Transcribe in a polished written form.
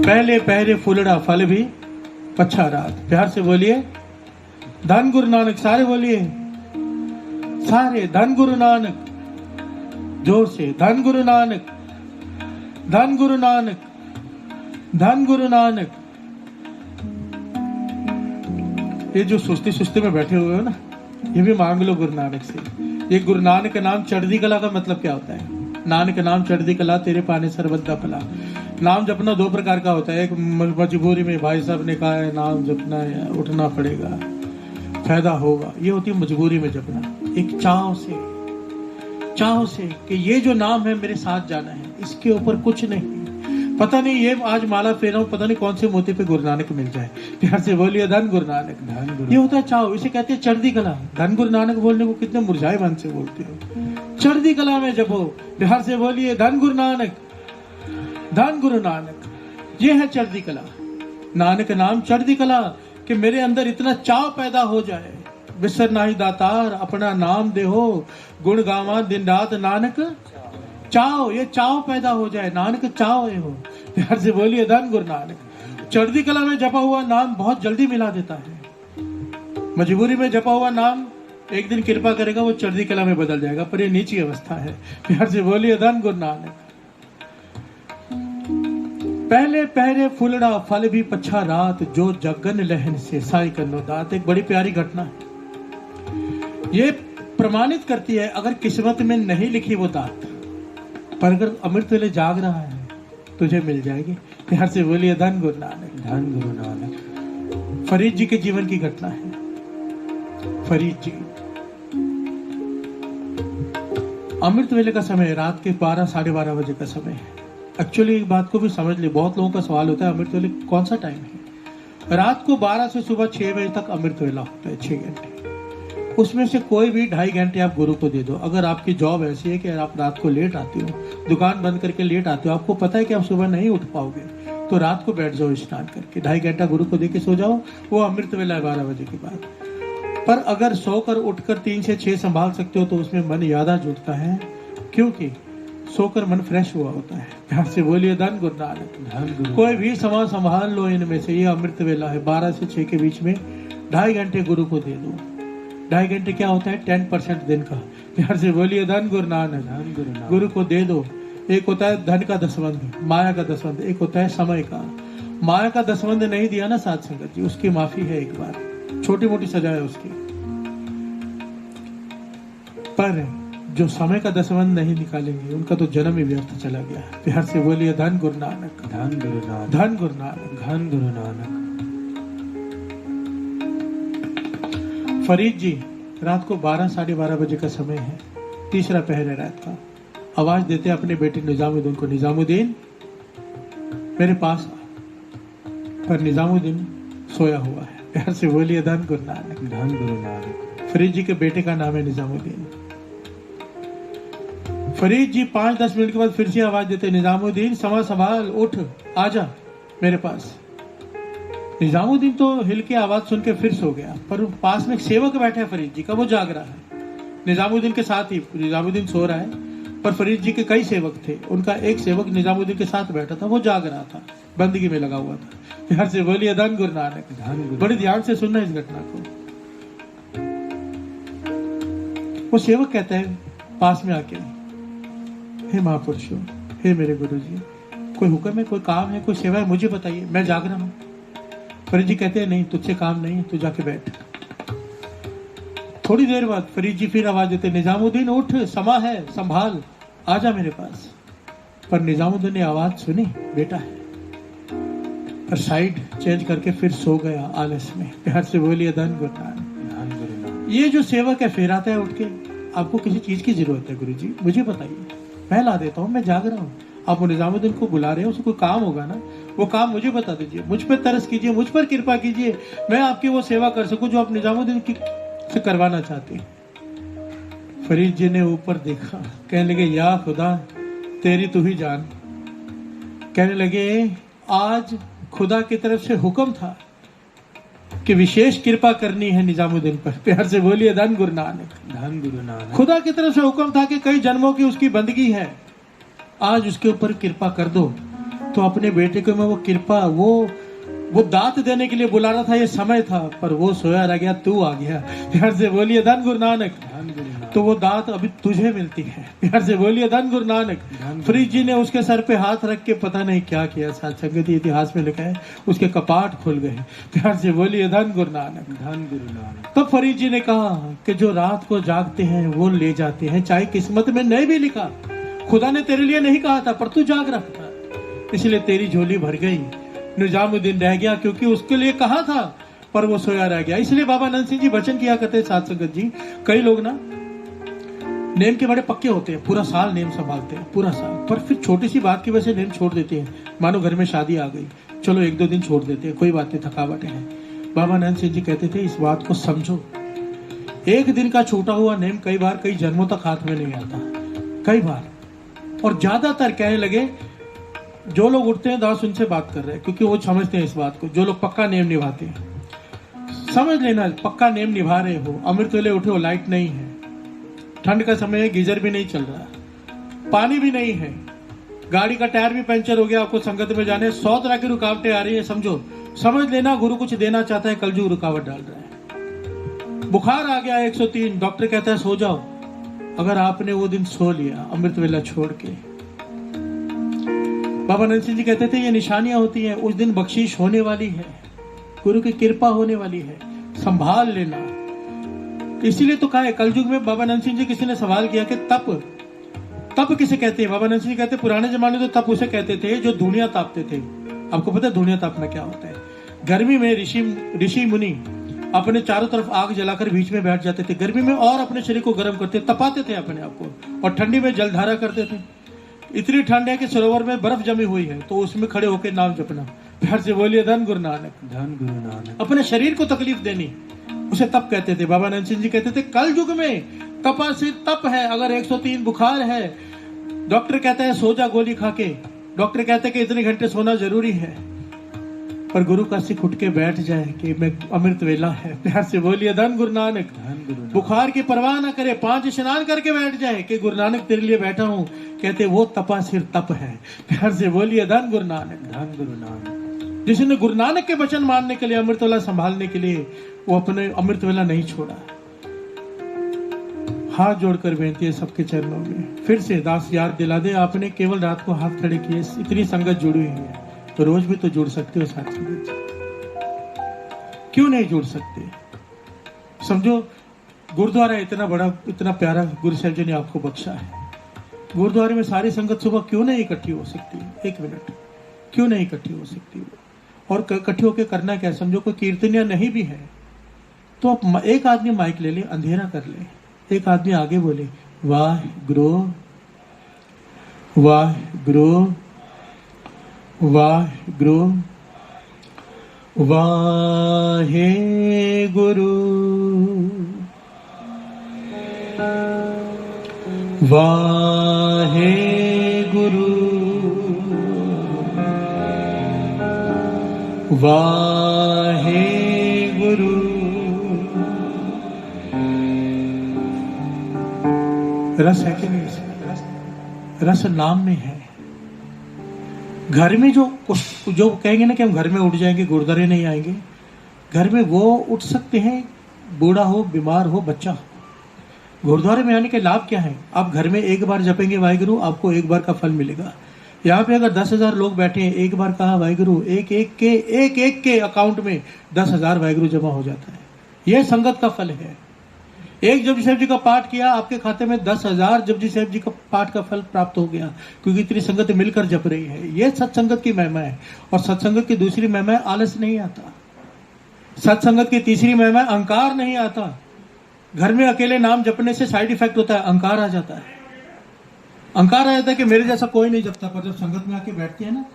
पहले पहरे फूलड़ा फल भी पच्छा रात। प्यार से बोलिए धन गुरु नानक। सारे बोलिए, सारे धन गुरु नानक। जोर से धन गुरु नानक, धन गुरु नानक, धन गुरु नानक। ये जो सुस्ती सुस्ती में बैठे हुए हो ना, ये भी मांग लो गुरु नानक से। ये गुरु नानक का नाम चढ़दी कला का मतलब क्या होता है? नानक का नाम चढ़दी कला, तेरे पाने सर्वदा भला। नाम जपना दो प्रकार का होता है। एक मजबूरी में, भाई साहब ने कहा है नाम जपना है, उठना पड़ेगा, फायदा होगा, ये होती है मजबूरी में जपना। एक चाव से कि ये जो नाम है मेरे साथ जाना है, इसके ऊपर कुछ नहीं। पता नहीं ये आज माला फेरा हूं, पता नहीं कौन से मोती पे गुरु नानक मिल जाए। प्यार से बोलिए धन गुरु नानक। धन गुरु, ये होता है चाव, इसे कहते हैं चढ़दी कला। धन गुरु नानक बोलने को कितने मुरझाए मन से बोलते हो। चढ़दी कला में जपो। प्यार से बोलिए धन गुरु नानक, धन गुरु नानक। ये है चढ़दी कला। नानक नाम चढ़दी कला कि मेरे अंदर इतना चाव पैदा हो जाए। विसर नाही दातार अपना नाम दे हो, गुण गावा दिन रात नानक चाव। ये चाव पैदा हो जाए, नानक चाव है हो। प्यार से बोलिए धन गुरु नानक। चढ़दी कला में जपा हुआ नाम बहुत जल्दी मिला देता है। मजबूरी में जपा हुआ नाम एक दिन कृपा करेगा, वो चढ़दी कला में बदल जाएगा, पर ये नीची अवस्था है। प्यार से बोलिए धन गुरु नानक। पहले पहरे फूलड़ा फल भी पच्छा रात, जो जगन लहन से साई कन्नो दात। एक बड़ी प्यारी घटना है। ये प्रमाणित करती है अगर किस्मत में नहीं लिखी वो दात, पर अगर अमृत वेले जाग रहा है तुझे मिल जाएगी। प्यार से बोलिए धन गुरु नानक, धन गुरु नानक। फरीद जी के जीवन की घटना है। फरीद जी, अमृत वेले का समय रात के 12 साढ़े 12 बजे का समय है। एक्चुअली एक बात को भी समझ ले, बहुत लोगों का सवाल होता है अमृत वेले कौन सा टाइम है? रात को 12 से सुबह 6 बजे तक अमृत वेला होता है, 6 घंटे। उसमें से कोई भी 2.5 घंटे आप गुरु को दे दो। अगर आपकी जॉब ऐसी है कि आप रात को लेट आते हो, दुकान बंद करके लेट आते हो, आपको पता है कि आप सुबह नहीं उठ पाओगे, तो रात को बैठ जाओ स्नान करके, 2.5 घंटा गुरु को दे के सो जाओ। वो अमृत वेला है 12 बजे के बाद। पर अगर सोकर उठकर 3 से 6 संभाल सकते हो तो उसमें मन ज्यादा जुटता है, क्योंकि सोकर मन फ्रेश हुआ होता है। प्यार से बोलिए धन गुरु नानक, धन गुरु। कोई भी समय संभाल लो इनमें से, ये अमृत वेला है 12 से 6 के बीच में 2.5 घंटे गुरु को दे दो। 2.5 घंटे क्या होता है? 10% दिन का। प्यार से बोलिए धन गुरु नानक, धन गुरु नानक। गुरु को दे दो। एक होता है धन का दसवंध, माया का दसवंध, एक होता है समय का। माया का दसवंध नहीं दिया ना साथ संगत जी, उसकी माफी है, एक बार छोटी मोटी सजा है उसकी। पर जो समय का दसवंध नहीं निकालेंगे उनका तो जन्म ही व्यर्थ चला गया। प्यार से बोलिए धन गुरु नानक, धन गुरु नानक, धन गुरु नानक, धन गुरु नानक। फरीद जी, रात को 12 साढ़े 12 बजे का समय है, तीसरा पहर है रात का। आवाज देते अपने बेटे निजामुद्दीन को, निजामुद्दीन मेरे पास आ। पर निजामुद्दीन सोया हुआ है। प्यार से बोलिए धन गुरु नानक, धन गुरु नानक। फरीद जी के बेटे का नाम है निजामुद्दीन। फरीद जी 5-10 मिनट के बाद फिर से आवाज देते, निजामुद्दीन समा संभाल, उठ, आजा मेरे पास। निजामुद्दीन तो हिल के आवाज सुन के फिर सो गया, पर पास में एक सेवक बैठा है फरीद जी का, वो जाग रहा है निजामुद्दीन के साथ ही। निजामुद्दीन सो रहा है, पर फरीद जी के कई सेवक थे, उनका एक सेवक निजामुद्दीन के साथ बैठा था, वो जाग रहा था, बंदगी में लगा हुआ था। प्यार से बोलिए धन गुरु नानक, धन गुरु। बड़े ध्यान से सुनना इस घटना को। वो सेवक कहता है पास में आके, हे महापुरुषों, हे मेरे गुरु जी, कोई हुक्म है, कोई काम है, कोई सेवा है, मुझे बताइए, मैं जाग रहा हूँ। फरीद जी कहते हैं नहीं, तुझसे काम नहीं है, तू जाके बैठ। थोड़ी देर बाद फरीद जी फिर आवाज देते, निजामुद्दीन उठ, समा है, संभाल, आजा मेरे पास। पर निजामुद्दीन ने आवाज सुनी, बेटा है, पर साइड चेंज करके फिर सो गया आलस में। प्यार से बोलिए धन गुरु नानक। ये जो सेवक है फिर आता है उठ के, आपको किसी चीज की जरूरत है गुरु जी, मुझे बताइए, मैं ला देता हूँ, मैं जाग रहा हूँ। आप निजामुद्दीन को बुला रहे हैं, उसको कोई काम होगा ना, वो काम मुझे बता दीजिए, मुझ पर तरस कीजिए, मुझ पर कृपा कीजिए, मैं आपकी वो सेवा कर सकूं जो आप निजामुद्दीन की से करवाना चाहते हैं। फरीद जी ने ऊपर देखा, कहने लगे या खुदा तेरी तू ही जान। कहने लगे आज खुदा की तरफ से हुक्म था कि विशेष कृपा करनी है निजामुद्दीन पर। प्यार से बोलिए धन गुरु नानक, धन गुरु नानक। खुदा की तरफ से हुक्म था कि कई जन्मों की उसकी बंदगी है, आज उसके ऊपर कृपा कर दो। तो अपने बेटे को मैं वो कृपा, वो दात देने के लिए बुला रहा था, ये समय था, पर वो सोया रह गया, तू आ गया। प्यार से बोलिए धन गुरु नानक। तो वो दात अभी तुझे मिलती है। प्यार से बोलिए धन गुरु नानक। फरीद जी ने उसके सर पे हाथ रख के पता नहीं क्या किया, साथ संगति इतिहास में लिखा है, उसके कपाट खुल गए। प्यार से बोलिए धन गुरु नानक। धन गुरु नानक। तो फरीद जी ने कहा कि जो रात को जागते हैं वो ले जाते हैं, चाहे किस्मत में नहीं भी लिखा, खुदा ने तेरे लिए नहीं कहा था, पर तू जाग रहा था, इसलिए तेरी झोली भर गई। निजामुद्दीन रह गया क्योंकि उसके लिए कहा था, पर वो सोया रह गया। इसलिए बाबा नंद सिंह जी वचन किया करते, साथ संगत जी, कई लोग ना नेम के बड़े पक्के होते हैं, पूरा साल नेम संभालते हैं, पूरा साल, पर फिर छोटी सी बात की वजह से नेम छोड़ देते हैं। मानो घर में शादी आ गई, चलो 1-2 दिन छोड़ देते हैं, कोई बात नहीं, थकावट है। बाबा नंद सिंह जी कहते थे, इस बात को समझो, एक दिन का छूटा हुआ नेम कई बार कई जन्मों तक हाथ में नहीं आता, कई बार। और ज्यादातर कहने लगे, जो लोग उठते हैं दास उनसे बात कर रहे हैं, क्योंकि वो समझते हैं इस बात को, जो लोग पक्का नेम निभाते हैं, समझ लेना, पक्का नेम निभा रहे हो। अमृत वेले उठे हो, लाइट नहीं है, ठंड का समय है, गीजर भी नहीं चल रहा, पानी भी नहीं है, गाड़ी का टायर भी पंचर हो गया, आपको संगत में जाने 100 तरह की रुकावटें आ रही है, समझो, समझ लेना गुरु कुछ देना चाहता है, कलयुग रुकावट डाल रहा है। बुखार आ गया 103, डॉक्टर कहता है सो जाओ। अगर आपने वो दिन सो लिया अमृत वेला छोड़ के, बाबा नंद सिंह जी कहते थे, ये निशानियां होती हैं, उस दिन बख्शीश होने वाली है, गुरु की कृपा होने वाली है, संभाल लेना। इसीलिए तो कहा है, कलयुग में बाबा नंद सिंह जी, किसी ने सवाल किया कि तप किसे कहते हैं? बाबा नंद सिंह जी कहते, पुराने जमाने तो तप उसे कहते थे जो दुनिया तापते थे। आपको पता है दुनिया तापना क्या होता है? गर्मी में ऋषि मुनि अपने चारों तरफ आग जलाकर बीच में बैठ जाते थे गर्मी में, और अपने शरीर को गर्म करते, तपाते थे अपने आप को, और ठंडी में जलधारा करते थे। इतनी ठंड है कि सरोवर में बर्फ जमी हुई है, तो उसमें खड़े होकर नाम जपना। प्यार से बोलिए धन गुरु नानक। धन गुरु नानक। अपने शरीर को तकलीफ देनी, उसे तप कहते थे। बाबा नंद सिंह जी कहते थे, कल युग में तपा से तप है। अगर 103 बुखार है, डॉक्टर कहता है सो जा गोली खा के, डॉक्टर कहते हैं कि इतने घंटे सोना जरूरी है, पर गुरु का सिख उठ के बैठ जाए कि मैं अमृत वेला है। प्यार से बोलिए धन गुरु नानक। बुखार की परवाह ना करे, 5 स्नान करके बैठ जाए कि गुरु नानक तेरे लिए बैठा हूं, कहते वो तपा सिर तप है। प्यार से बोलिए धन गुरु नानक। धन गुरु नानक। जिसने गुरु नानक के वचन मानने के लिए, अमृत वेला संभालने के लिए, वो अपने अमृत वेला नहीं छोड़ा। हाथ जोड़कर बेनती है सबके चरणों में, फिर से दास याद दिला दे, आपने केवल रात को हाथ खड़े किए, इतनी संगत जुड़ी हुई है, तो रोज भी तो जुड़ सकते हो साथ संगत। क्यों नहीं जुड़ सकते? समझो, गुरुद्वारा इतना बड़ा, इतना प्यारा गुरु साहब जी ने आपको बख्शा है। गुरुद्वारे में सारी संगत सुबह क्यों नहीं इकट्ठी हो सकती? 1 मिनट, क्यों नहीं इकट्ठी हो सकती? और इकट्ठी होकर करना क्या? समझो कोई कीर्तनिया नहीं भी है तो आप एक आदमी माइक ले ले, अंधेरा कर ले, एक आदमी आगे बोले, वाह गुरु वाह गुरु वाह गुरु वाहे गुरु वाहे गुरु वाहे गुरु। रस है कि नहीं? रस नाम में है। घर में जो कहेंगे ना कि हम घर में उठ जाएंगे, गुरुद्वारे नहीं आएंगे, घर में वो उठ सकते हैं, बूढ़ा हो, बीमार हो, बच्चा हो। गुरुद्वारे में आने के लाभ क्या है? आप घर में एक बार जपेंगे वाहिगुरु, आपको एक बार का फल मिलेगा। यहाँ पे अगर 10,000 लोग बैठे हैं, एक बार कहा वाहिगुरु, एक एक के अकाउंट में 10,000 वाहिगुरु जमा हो जाता है। यह संगत का फल है। एक जपजी साहब जी का पाठ किया, आपके खाते में 10,000 जपजी साहब जी का पाठ का फल प्राप्त हो गया, क्योंकि इतनी संगत मिलकर जप रही है। यह सत्संगत की महिमा है। और सत्संगत की दूसरी महिमा है, आलस नहीं आता। सत्संगत की तीसरी महिमा है, अहंकार नहीं आता। घर में अकेले नाम जपने से साइड इफेक्ट होता है, अहंकार आ जाता है। अहंकार आ जाता है कि मेरे जैसा कोई नहीं जपता, पर जब संगत में आके बैठते हैं ना,